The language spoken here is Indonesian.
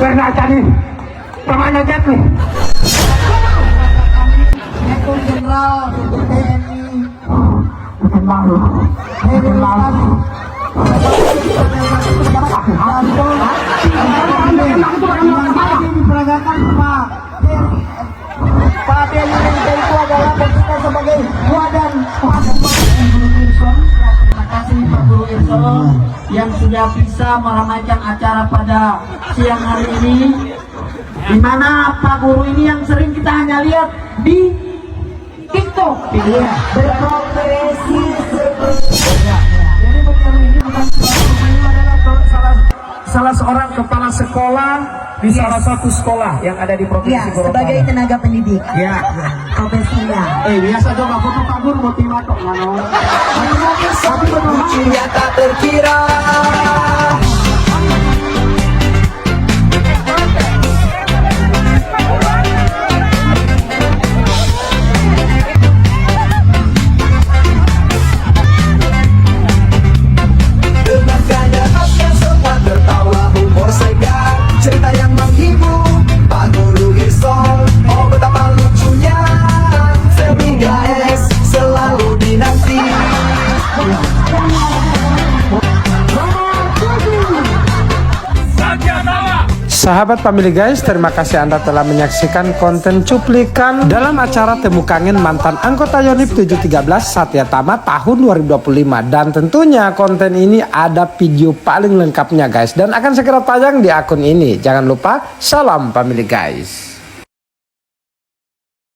Karena tadi pemana jatuh. Direktur Jenderal TNI Malu. Malu. diperagakan Pak Denny itu adalah posisinya sebagai wadah Terima kasih Pak Guru Irson yang sudah bisa meramaikan acara pada siang hari ini, di mana Pak Guru ini yang sering kita hanya lihat di TikTok. Iya. Berprofesi jadi betul ini bukan adalah salah seorang kepala sekolah di salah satu sekolah yang ada di provinsi Gorontalo. Sebagai tenaga pendidik. Ya. Profesinya. Biasa dong aku tuh Pak Guru motivator mano. Yang tak terkira. Cerita yang menghibur Pak Guru Irson, oh betapa lucunya Selfie guys selalu dinanti. Sahabat Family Guys, terima kasih Anda telah menyaksikan konten cuplikan dalam acara Temu Kangen mantan anggota Yonif 713 Satya Tama tahun 2025. Dan tentunya konten ini ada video paling lengkapnya guys, dan akan segera tayang di akun ini. Jangan lupa, salam Family Guys.